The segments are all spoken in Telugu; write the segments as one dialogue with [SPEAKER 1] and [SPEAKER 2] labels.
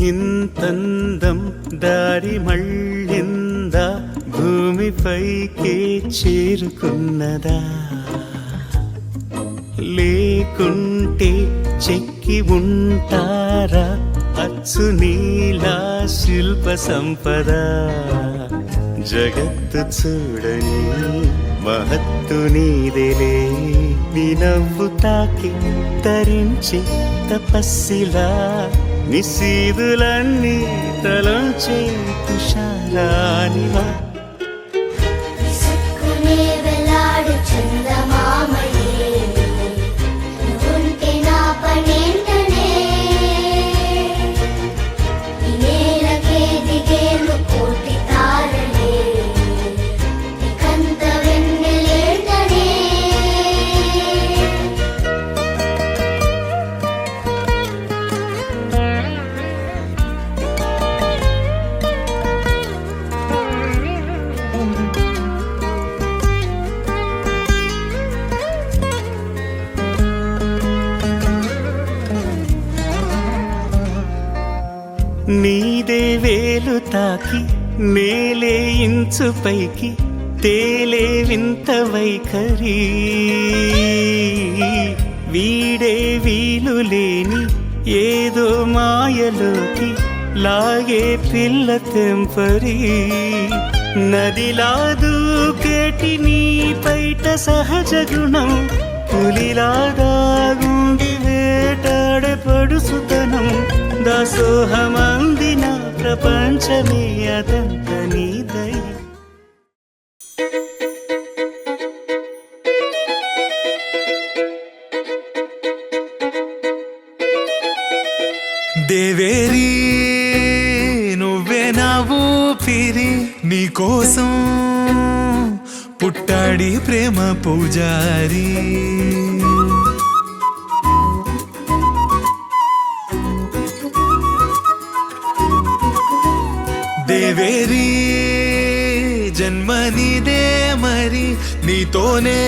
[SPEAKER 1] ఇంతందం దారి మళ్ళిందా, భూమిపైకే చేరుకున్నదా, లేకుంటే చెక్కి ఉంటారా అచ్చు నీలా శిల్ప సంపద. జగత్తు చూడని మహత్తు నీదేలే, నీ నవ్వు తాకి తరించి తపస్సిలా నిశీదులన్నీ తలంచే తుషారానివా. నీదే వేలు తాకి నేలే ఇంచు పైకి తేలే వింత వైఖరి, వీడే వీలు లేని ఏదో మాయలోకి లాగే పిల్ల తెంపరి. నదిలా దూకేటి నీ పైట సహజ గుణం, పులిలాగా గుండి వేటాడే పడుసుతనం. దాసోహమందిన ప్రపంచమే అదంత నీదై.
[SPEAKER 2] దేవేరి నువ్వే నా ఊపిరి, నీకోసం పుట్టాడి ప్రేమ పూజారి. దేవేరి జన్మనిదే మరి, నీతోనే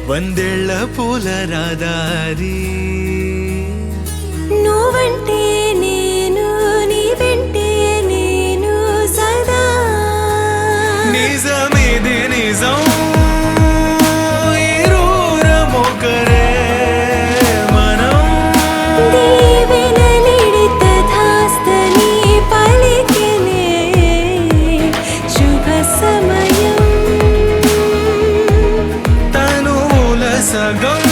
[SPEAKER 2] వందేళ్ల పూల రాదారి.
[SPEAKER 3] నువ్వంటే నేను, నీ వెంటే నేను సదా.
[SPEAKER 2] నిజమిది నిజం, ఇరువురమొకరే మనం.
[SPEAKER 3] దీవెనలిడిత ధాస్తని పలికినే శుభ సమయం.
[SPEAKER 2] తనుల సగం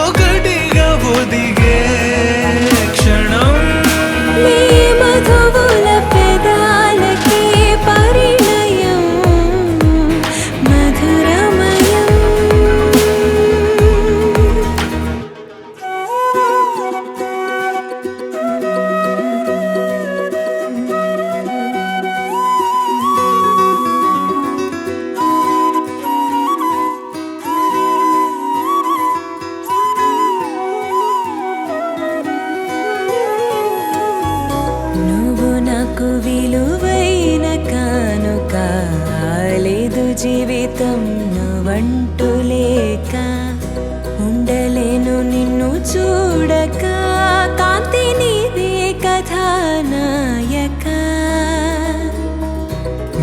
[SPEAKER 2] ఒకటిగా ఒదిగే క్షణం.
[SPEAKER 3] నీ మధువుల పెదాలకి పరిణయం మధురమయం. నువ్వు నాకు విలువైన కానుక, లేదు జీవితం నువ్వంటూ లేక. ఉండలేను నిన్ను చూడక, కాంతి నీదే కథానాయక.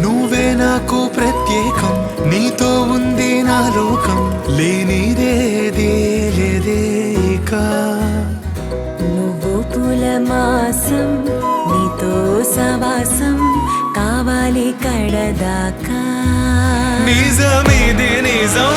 [SPEAKER 2] నువ్వే నాకు ప్రత్యేకం, నీతో ఉంది నా లోకం, లేనిదేది లేదేక.
[SPEAKER 3] నువ్వు పూల మాసం, నీతో సవాసం కావాలి కడదాకా.
[SPEAKER 2] నిజమిది నిజం,